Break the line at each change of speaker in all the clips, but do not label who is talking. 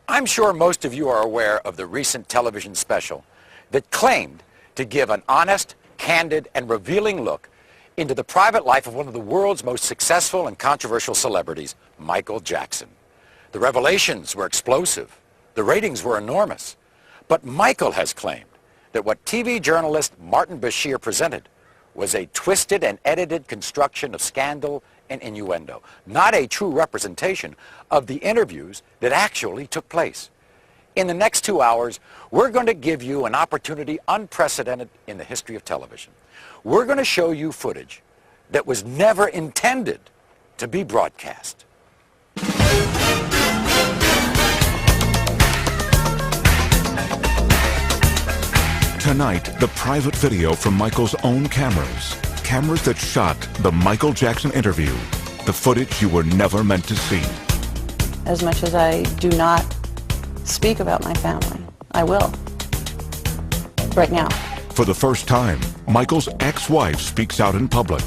I'm sure most of you are aware of the recent television special that claimed to give an honest, candid, and revealing look into the private life of one of the world's most successful and controversial celebrities, Michael Jackson. The revelations were explosive. The ratings were enormous. But Michael has claimed that what TV journalist Martin Bashir presented was a twisted and edited construction of scandal and innuendo, not a true representation of the interviews that actually took place. In the next 2 hours, we're going to give you an opportunity unprecedented in the history of television. We're going to show you footage that was never intended to be broadcast.
Tonight, the private video from Michael's own cameras. Cameras that shot the Michael Jackson interview. The footage you were never meant to see.
As much as I do not speak about my family, I will. Right now.
For the first time, Michael's ex-wife speaks out in public.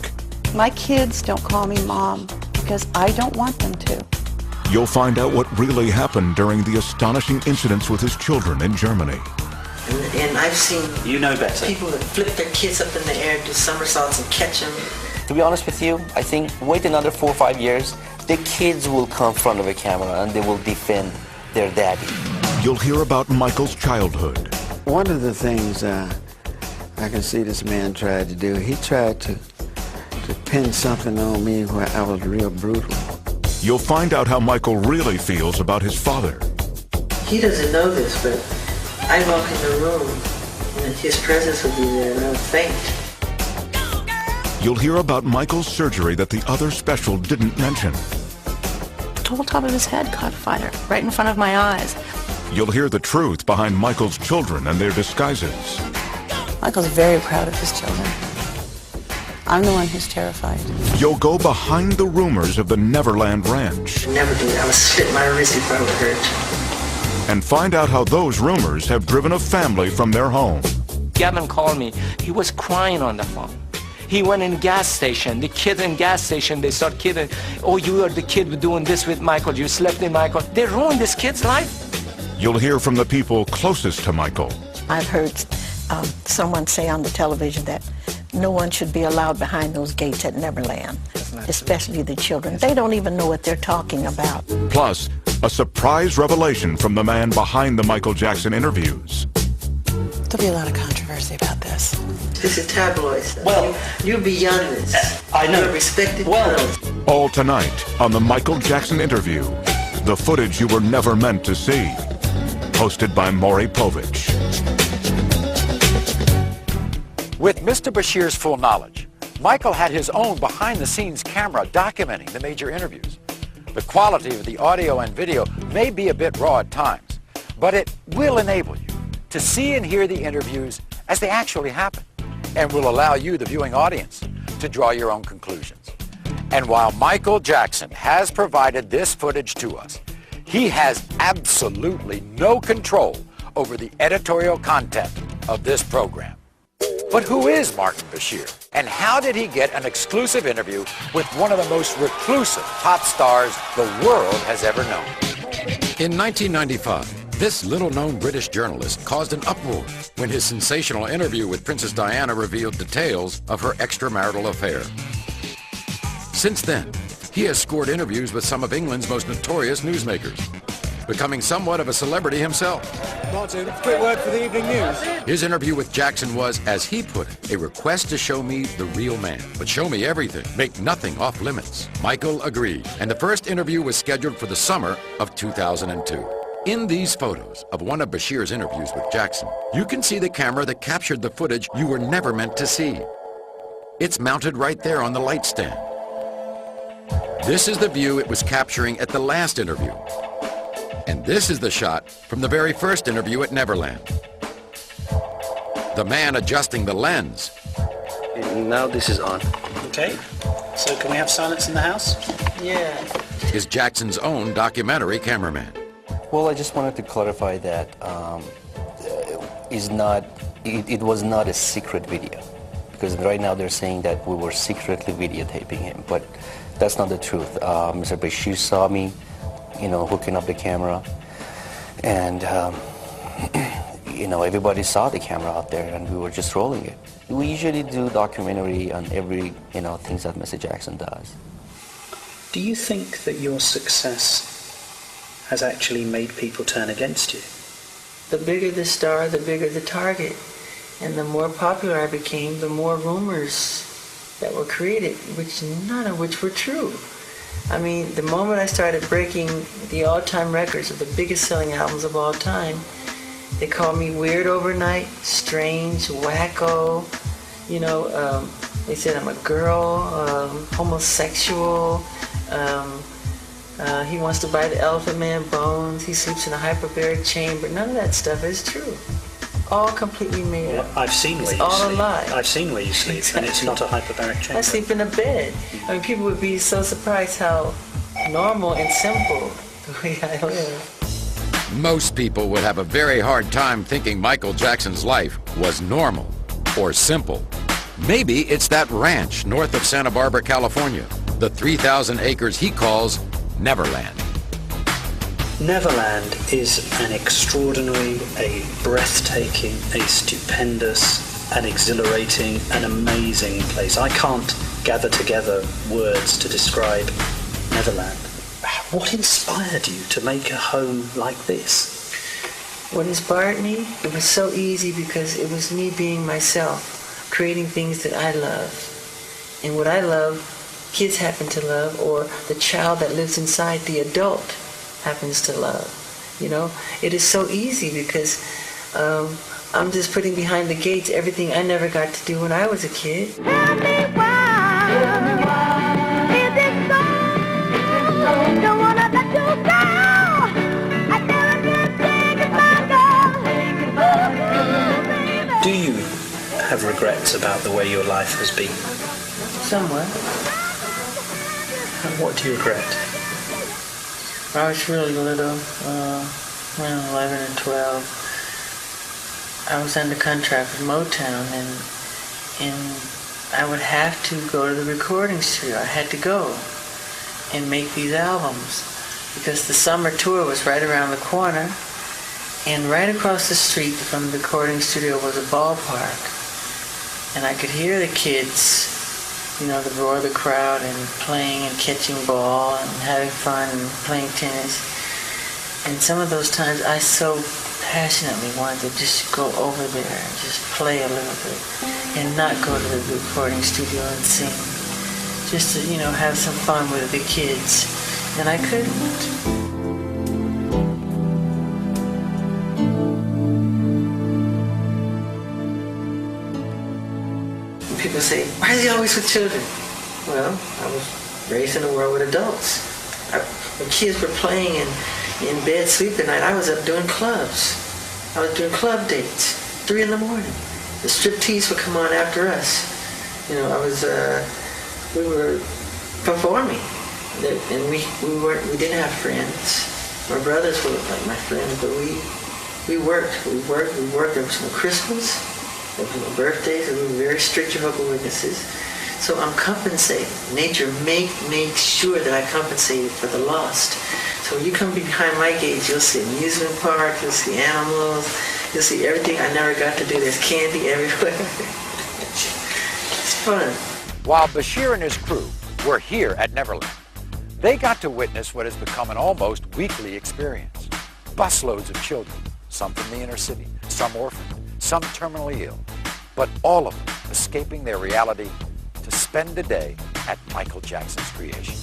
My kids don't call me mom because I don't want them to.
You'll find out what really happened during the astonishing incidents with his children in Germany.
And I've seen
better.
People that flip their kids up in the air, do somersaults and catch them.
To be honest with you, I think wait another 4 or 5 years, the kids will come in front of a camera and they will defend their daddy.
You'll hear about Michael's childhood.
One of the things I can see this man tried to do, he tried to pin something on me where I was real brutal.
You'll find out how Michael really feels about his father.
He doesn't know this, but I walk in the room and his presence will be there and I'll faint.
You'll hear about Michael's surgery that the other special didn't mention.
The whole top of his head caught fire right in front of my eyes.
You'll hear the truth behind Michael's children and their disguises.
Michael's very proud of his children. I'm the one who's terrified.
You'll go behind the rumors of the Neverland Ranch.
Never do that. I would slit my wrist if I were hurt.
And find out how those rumors have driven a family from their home.
Gavin called me. He was crying on the phone. He went in a gas station. The kid in gas station, they start kidding. Oh, you are the kid doing this with Michael. You slept in Michael. They ruined this kid's life.
You'll hear from the people closest to Michael.
I've heard someone say on the television that no one should be allowed behind those gates at Neverland, especially the children. They don't even know what they're talking about.
Plus, a surprise revelation from the man behind the Michael Jackson interviews.
There'll be a lot of controversy about this.
This is tabloid stuff.
Well,
you're beyond this.
I know.
You're a respected journalist.
All tonight on the Michael Jackson interview. The footage you were never meant to see. Hosted by Maury Povich.
With Mr. Bashir's full knowledge, Michael had his own behind-the-scenes camera documenting the major interviews. The quality of the audio and video may be a bit raw at times, but it will enable you to see and hear the interviews as they actually happen, and will allow you, the viewing audience, to draw your own conclusions. And while Michael Jackson has provided this footage to us, he has absolutely no control over the editorial content of this program. But who is Martin Bashir? And how did he get an exclusive interview with one of the most reclusive pop stars the world has ever known? In 1995, this little-known British journalist caused an uproar when his sensational interview with Princess Diana revealed details of her extramarital affair. Since then, he has scored interviews with some of England's most notorious newsmakers, becoming somewhat of a celebrity himself.
Martin, quick word for the evening news.
His interview with Jackson was, as he put it, a request to show me the real man, but show me everything, make nothing off limits. Michael agreed, and the first interview was scheduled for the summer of 2002. In these photos of one of Bashir's interviews with Jackson, you can see the camera that captured the footage you were never meant to see. It's mounted right there on the light stand. This is the view it was capturing at the last interview. And this is the shot from the very first interview at Neverland. The man adjusting the lens.
Now this is on.
Okay, so can we have silence in the house?
Yeah.
Is Jackson's own documentary cameraman.
Well, I just wanted to clarify that it was not a secret video. Because right now they're saying that we were secretly videotaping him, but that's not the truth. Mr. Bashir saw me, hooking up the camera, And, you know, everybody saw the camera out there and we were just rolling it. We usually do documentary on every, you know, things that Mr. Jackson does.
Do you think that your success has actually made people turn against you?
The bigger the star, the bigger the target. And the more popular I became, the more rumors that were created, which none of which were true. I mean, the moment I started breaking the all-time records of the biggest selling albums of all time, they called me weird overnight, strange, wacko. You know, they said I'm a girl, homosexual. He wants to buy the Elephant Man bones. He sleeps in a hyperbaric chamber. None of that stuff is true. All completely made up.
I've seen where
it's
you
all
sleep.
a lie.
I've seen where you sleep,
Exactly.
and it's not a hyperbaric chamber.
I sleep in a bed. I mean, people would be so surprised how normal and simple the way I live.
Most people would have a very hard time thinking Michael Jackson's life was normal or simple. Maybe it's that ranch north of Santa Barbara, California, the 3,000 acres he calls Neverland.
Neverland is an extraordinary, a breathtaking, a stupendous, an exhilarating, an amazing place. I can't gather together words to describe Neverland. What inspired you to make a home like this?
What inspired me? It was so easy because it was me being myself, creating things that I love. And what I love, kids happen to love, or the child that lives inside the adult happens to love. You know, it is so easy because I'm just putting behind the gates everything I never got to do when I was a kid.
Tell me why, is it so? Don't wanna let you go. I never can say goodbye, girl.
Do you have regrets about the way your life has been?
Somewhat.
And what do you regret?
When I was really little, when 11 and 12, I was under contract with Motown, and I would have to go to the recording studio. I had to go and make these albums because the summer tour was right around the corner, and right across the street from the recording studio was a ballpark, and I could hear the kids, you know, the roar of the crowd and playing and catching ball and having fun and playing tennis. And some of those times I so passionately wanted to just go over there and just play a little bit and not go to the recording studio and sing. Just to, you know, have some fun with the kids. And I couldn't. People say, why is he always with children? Well, I was raised in a world with adults. When kids were playing in bed sleeping at night, I was up doing clubs. I was doing club dates, 3 in the morning. The striptease would come on after us. You know, we were performing. And we didn't have friends. My brothers were like my friends, but we worked. There was no Christmas. There were no birthdays, and we were very strict Jehovah's Witnesses. So I'm compensating. Nature makes sure that I compensated for the lost. So when you come behind my gates, you'll see amusement park, you'll see animals, you'll see everything I never got to do. There's candy everywhere. It's fun.
While Bashir and his crew were here at Neverland, they got to witness what has become an almost weekly experience. Busloads of children, some from the inner city, some orphaned, some terminally ill, but all of them escaping their reality to spend a day at Michael Jackson's creation.